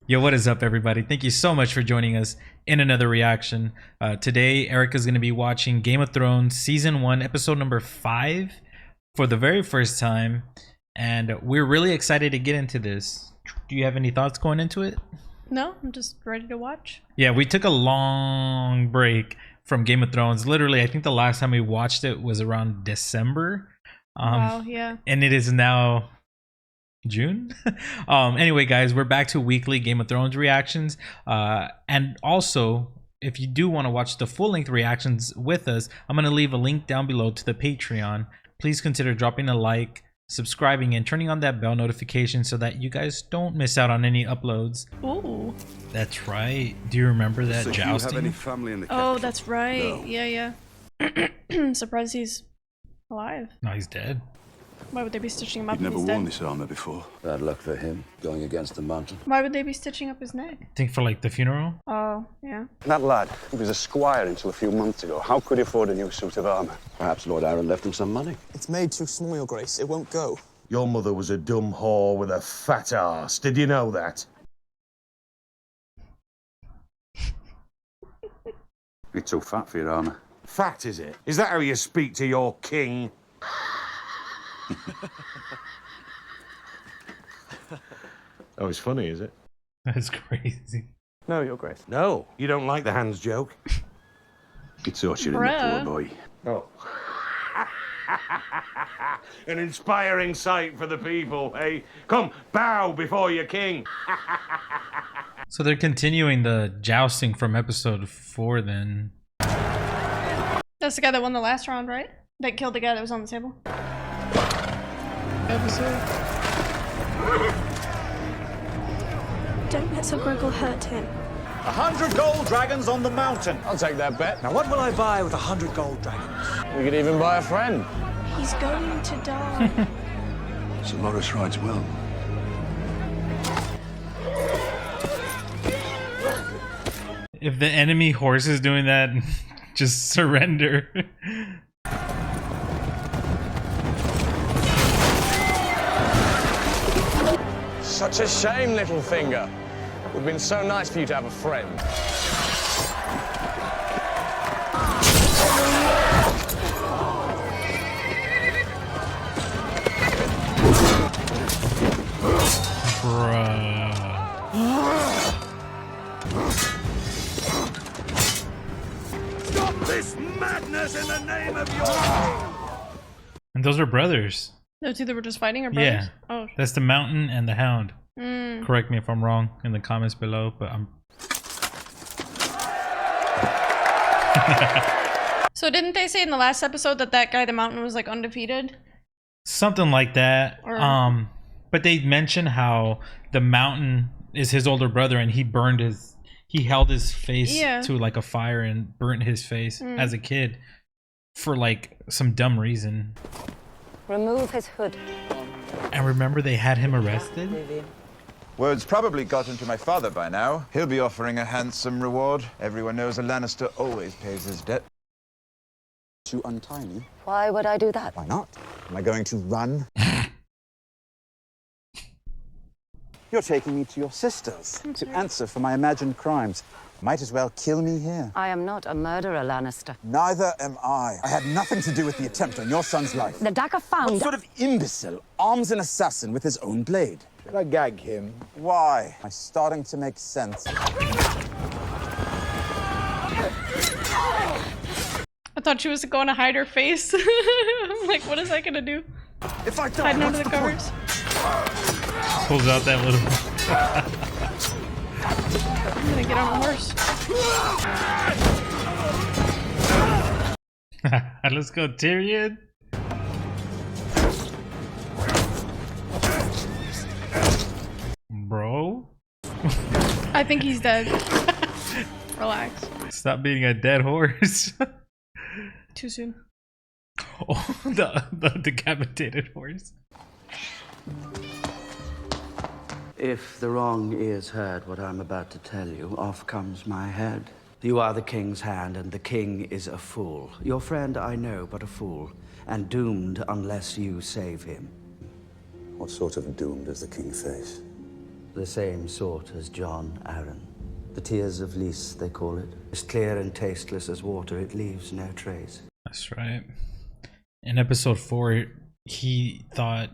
Yo, what is up, everybody? Thank you so much for joining us in another reaction. Today, Erica's going to be watching Game of Thrones Season 1, Episode number 5 for the very first time. And we're really excited to get into this. Do you have any thoughts going into it? No, I'm just ready to watch. Yeah, we took a long break from Game of Thrones. Literally, I think the last time we watched it was around December. Wow, yeah. And it is now June. Anyway, guys, we're back to weekly Game of Thrones reactions. And also, if you do want to watch the full-length reactions with us, I'm going to leave a link down below to the Patreon. Please consider dropping a like, subscribing, and turning on that bell notification so that you guys don't miss out on any uploads. Ooh. That's right. Do you remember that So jousting? you have any family in the Oh, capital? that's right. No. Yeah. Surprised he's alive. No, he's dead. Why would they be stitching him up He'd if never he's worn dead? this armor before. Bad luck for him, going against the mountain. Why would they be stitching up his neck? I think for like the funeral. Oh, yeah. That lad, he was a squire until a few months ago. How could he afford a new suit of armor? Perhaps Lord Aaron left him some money. It's made too small, Your Grace. It won't go. Your mother was a dumb whore with a fat arse. Did you know that? You're too fat for your armor. Fat, is it? Is that how you speak to your king? Oh, it's funny, is it? That's crazy. No, Your Grace. No, you don't like the hands joke? He tortured him, the Bruh. poor boy. Oh. An inspiring sight for the people, eh? Come, bow before your king. So they're continuing the jousting from episode 4 then. That's the guy that won the last round, right? That killed the guy that was on the table. Don't let Sir Gregor hurt him. 100 gold dragons on the mountain. I'll take that bet. Now, what will I buy with 100 gold dragons? We could even buy a friend. He's going to die. So Loras rides well. If the enemy horse is doing that, just surrender. Such a shame, little finger. It would have been so nice for you to have a friend. Stop this madness in the name of your... And those are brothers. Those two that were just fighting or brothers? Yeah. Oh. That's the Mountain and the Hound. Mm. Correct me if I'm wrong in the comments below, but I'm... So didn't they say in the last episode that that guy, the Mountain, was like undefeated? Something like that. Or... But they mention how the Mountain is his older brother and he held his face to like a fire and burnt his face as a kid for like some dumb reason. Remove his hood. And remember they had him arrested? Word's probably gotten to my father by now. He'll be offering a handsome reward. Everyone knows a Lannister always pays his debt. Too untiny. Why would I do that? Why not? Am I going to run? You're taking me to your sisters to answer for my imagined crimes. Might as well kill me here. I am not a murderer, Lannister. Neither am I. I had nothing to do with the attempt on your son's life. The dagger found... What sort of imbecile arms an assassin with his own blade? Should I gag him? Why? Am I starting to make sense? I thought she was going to hide her face. I'm like, what is that gonna do? If I die, Hiding under the covers. Pulls out that little... I'm gonna get on a horse. Let's go, Tyrion. Bro? I think he's dead. Relax. Stop being a dead horse. Too soon. Oh, the decapitated horse. If the wrong ears heard what I'm about to tell you, off comes my head. You are the king's hand, and the king is a fool. Your friend, I know, but a fool, and doomed unless you save him. What sort of doom does the king face? The same sort as John Arryn. The tears of Lys, they call it. As clear and tasteless as water, it leaves no trace. That's right. In episode 4, he thought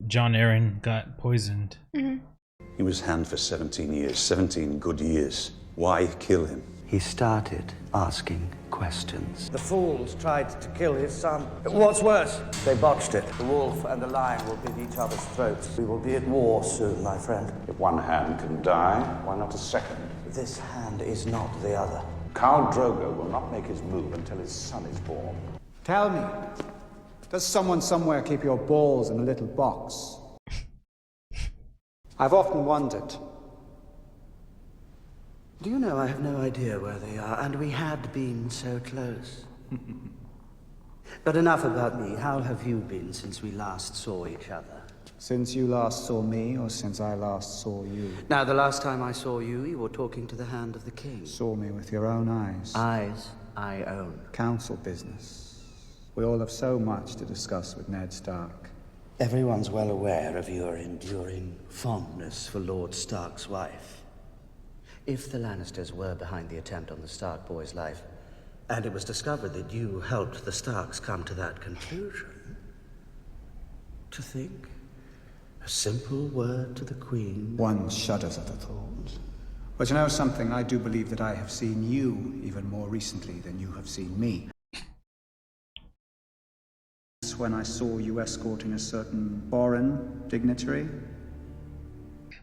John Arryn got poisoned. He was hand for 17 years, 17 good years. Why kill him? He started asking questions. The fools tried to kill his son. What's worse? They botched it. The wolf and the lion will bid each other's throats. We will be at war soon, my friend. If one hand can die, why not a second? This hand is not the other. Khal Drogo will not make his move until his son is born. Tell me, does someone somewhere keep your balls in a little box? I've often wondered. Do you know, I have no idea where they are, and we had been so close. But enough about me. How have you been since we last saw each other? Since you last saw me, or since I last saw you? Now, the last time I saw you, you were talking to the Hand of the King. Saw me with your own eyes. Eyes I own. Council business. We all have so much to discuss with Ned Stark. Everyone's well aware of your enduring fondness for Lord Stark's wife. If the Lannisters were behind the attempt on the Stark boy's life, and it was discovered that you helped the Starks come to that conclusion, to think, a simple word to the Queen... One shudders at the thought. But you know something, I do believe that I have seen you even more recently than you have seen me. That's when I saw you escorting a certain foreign dignitary.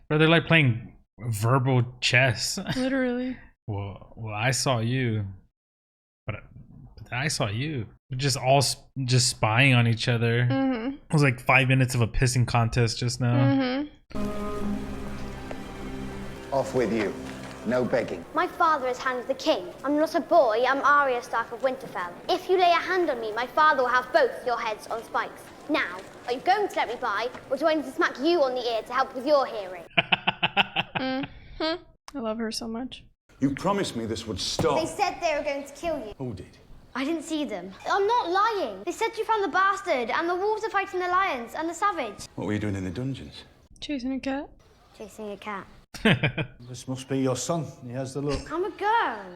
Bro, they're like playing verbal chess. Literally. well, I saw you, but I saw you. We're just all just spying on each other. It was like 5 minutes of a pissing contest just now. Off with you. No begging. My father is Hand of the King. I'm not a boy, I'm Arya Stark of Winterfell. If you lay a hand on me, my father will have both your heads on spikes. Now, are you going to let me by, or do I need to smack you on the ear to help with your hearing? I love her so much. You promised me this would stop. They said they were going to kill you. Who did? I didn't see them. I'm not lying. They said you found the bastard, and the wolves are fighting the lions and the savage. What were you doing in the dungeons? Chasing a cat. Chasing a cat. This must be your son. He has the look. I'm a girl.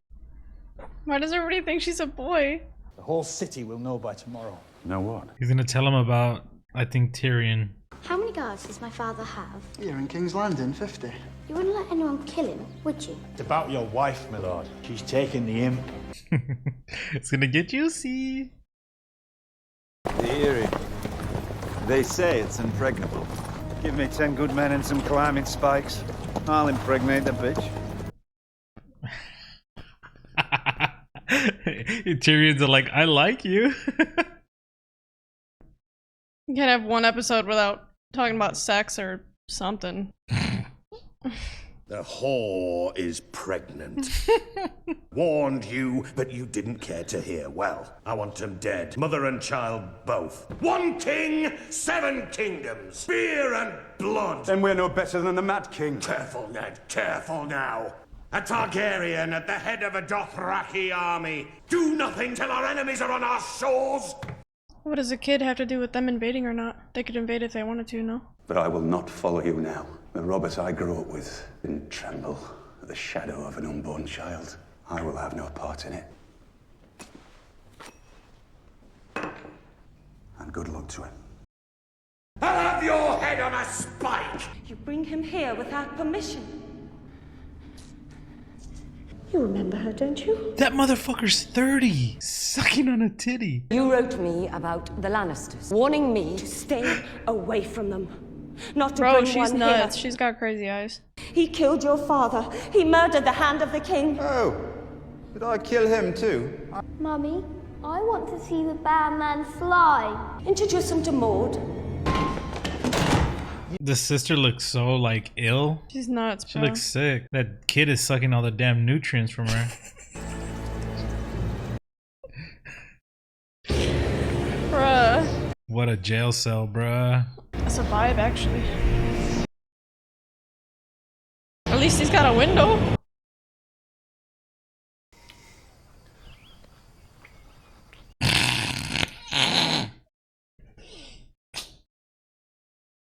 Why does everybody think she's a boy? The whole city will know by tomorrow. Know what? He's gonna tell him about, I think, Tyrion. How many guards does my father have? Here in King's Landing, 50. You wouldn't let anyone kill him, would you? It's about your wife, my lord. She's taking the imp. It's gonna get juicy. The earring. They say it's impregnable. Give me 10 good men and some climbing spikes. I'll impregnate the bitch. Tyrion's like, I like you. You can't have one episode without talking about sex or something. The whore is pregnant. Warned you, but you didn't care to hear. Well, I want them dead. Mother and child both. 1 king, 7 kingdoms. Beer and blood. Then we're no better than the Mad King. Careful, Ned. Careful now. A Targaryen at the head of a Dothraki army. Do nothing till our enemies are on our shores. What does a kid have to do with them invading or not? They could invade if they wanted to, no? But I will not follow you now. The Robert I grew up with didn't tremble at the shadow of an unborn child. I will have no part in it. And good luck to him. I'll have your head on a spike! You bring him here without permission. You remember her, don't you? That motherfucker's 30, sucking on a titty. You wrote to me about the Lannisters, warning me to Stay away from them. Not to Bro, bring she's one nuts. here. She's got crazy eyes. He killed your father. He murdered the Hand of the King. Oh, did I kill him too? Mummy, I want to see the bad man fly. Introduce him to Maud. The sister looks so like ill. She's nuts, She bro. looks sick. That kid is sucking all the damn nutrients from her. Bruh. What a jail cell, bruh. That's a vibe, actually. At least he's got a window.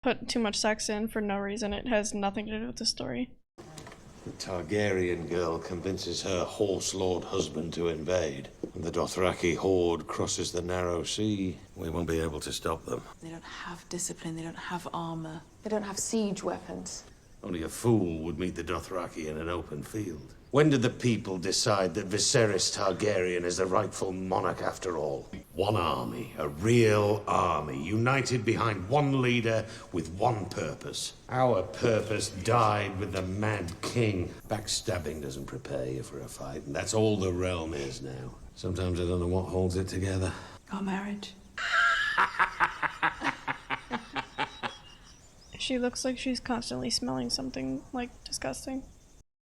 put too much sex in for no reason. It has nothing to do with the story. The Targaryen girl convinces her horse lord husband to invade, and the Dothraki horde crosses the narrow sea. We won't be able to stop them. They don't have discipline, they don't have armor. They don't have siege weapons. Only a fool would meet the Dothraki in an open field. When did the people decide that Viserys Targaryen is the rightful monarch after all? One army, a real army, united behind one leader with one purpose. Our purpose died with the Mad King. Backstabbing doesn't prepare you for a fight, and that's all the realm is now. Sometimes I don't know what holds it together. Our marriage. She looks like she's constantly smelling something, like, disgusting.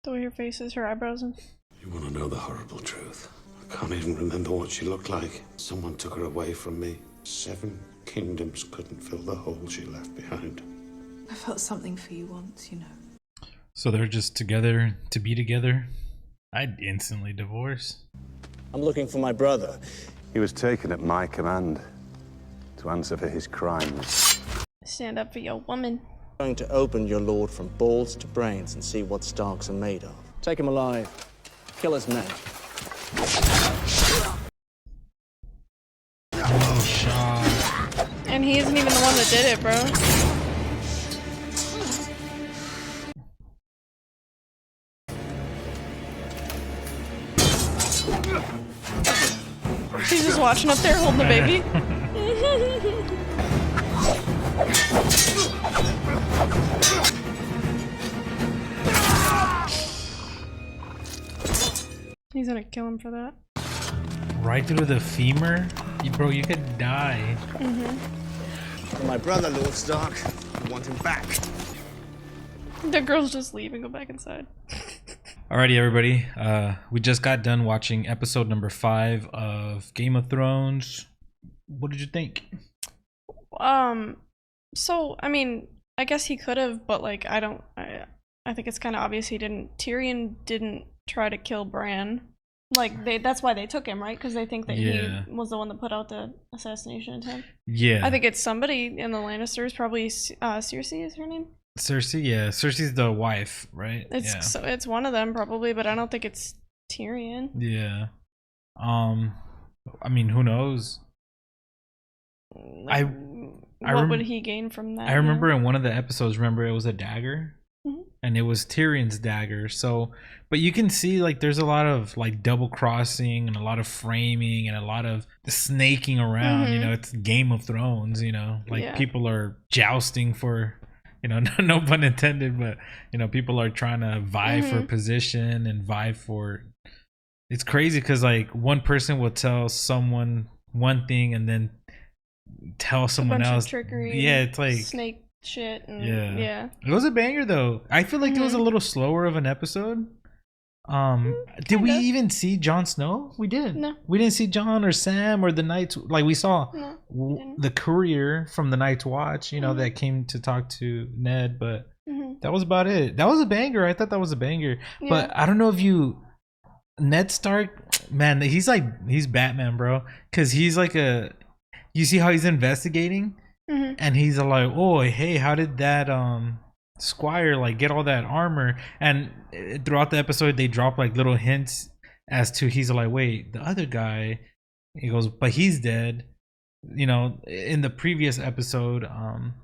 The way her face is, her eyebrows and... You want to know the horrible truth? I can't even remember what she looked like. Someone took her away from me. 7 kingdoms couldn't fill the hole she left behind. I felt something for you once, you know. So they're just together to be together? I'd instantly divorce. I'm looking for my brother. He was taken at my command to answer for his crimes. Stand up for your woman. I'm going to open your lord from balls to brains and see what Starks are made of. Take him alive. Kill his men. Oh, Sean. And he isn't even the one that did it, bro. She's just watching up there holding the baby. He's gonna kill him for that. Right through the femur? Bro, you could die. For my brother, Lord Stark, I want him back. The girls just leave and go back inside. Alrighty, everybody. We just got done watching episode number 5 of Game of Thrones. What did you think? So, I mean, I guess he could have, but like, I think it's kind of obvious he didn't. Tyrion didn't try to kill Bran. Like, that's why they took him, right? Because they think that he was the one that put out the assassination attempt. Yeah. I think it's somebody in the Lannisters, probably Cersei is her name? Cersei, yeah. Cersei's the wife, right? So it's one of them probably, but I don't think it's Tyrion. Yeah. I mean, who knows? Like, what would he gain from that? I remember in one of the episodes, remember it was a dagger? And it was Tyrion's dagger. So, but you can see like there's a lot of like double crossing and a lot of framing and a lot of snaking around. You know, it's Game of Thrones. You know, like people are jousting for, you know, no pun intended, but you know, people are trying to vie for position and vie for. It's crazy because like one person will tell someone one thing and then tell someone else. Trickery. Yeah, it's like snake shit. And, yeah. It was a banger though. I feel like it was a little slower of an episode. Did we even see Jon Snow? We didn't. No. We didn't see Jon or Sam or the Night's. Like we saw the courier from the Night's Watch. You know that came to talk to Ned, but that was about it. That was a banger. I thought that was a banger. Yeah. But I don't know if Ned Stark, man, he's Batman, bro. Because he's like you see how he's investigating. And he's like, oh, hey, how did that squire like get all that armor? And throughout the episode they drop like little hints as to he's like, wait, the other guy, he goes, but he's dead. You know, in the previous episode,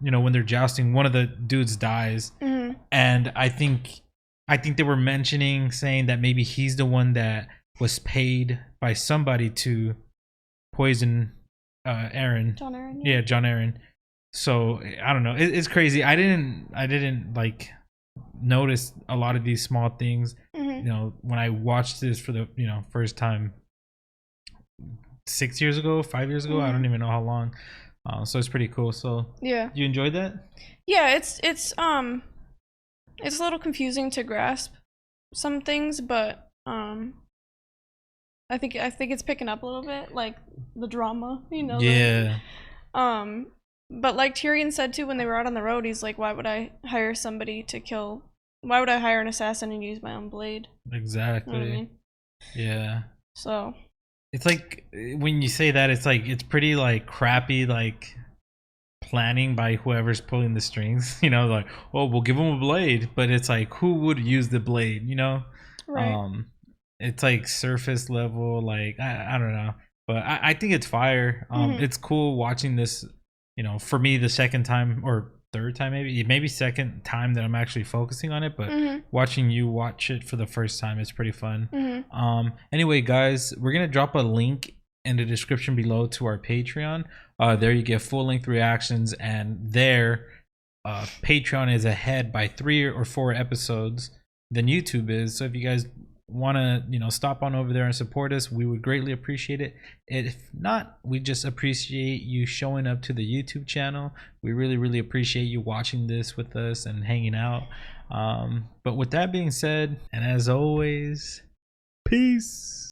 you know, when they're jousting, one of the dudes dies. And I think they were saying that maybe he's the one that was paid by somebody to poison Aaron. Jon Aaron. Yeah, Jon Aaron. So I don't know. It's crazy. I didn't like notice a lot of these small things. You know, when I watched this for the first time 6 years ago, 5 years ago. I don't even know how long. So it's pretty cool. So yeah, you enjoyed that? Yeah, it's a little confusing to grasp some things, but I think it's picking up a little bit, like the drama, you know. Yeah. But like Tyrion said too when they were out on the road, he's like, why would I hire somebody to kill? Why would I hire an assassin and use my own blade? Exactly. You know what I mean? Yeah. So. It's like when you say that, it's like it's pretty like crappy like planning by whoever's pulling the strings. You know, like, oh, we'll give them a blade, but it's like, who would use the blade? You know, Right. It's like surface level. Like I don't know, but I think it's fire. It's cool watching this. You know, for me, the second time or third time, maybe second time that I'm actually focusing on it, but watching you watch it for the first time is pretty fun. Anyway, guys, we're gonna drop a link in the description below to our Patreon. There you get full-length reactions, and there Patreon is ahead by 3 or 4 episodes than YouTube is. So if you guys want to, you know, stop on over there and support us, we would greatly appreciate it. If not, we just appreciate you showing up to the YouTube channel. We really appreciate you watching this with us and hanging out. But with that being said, and as always, peace.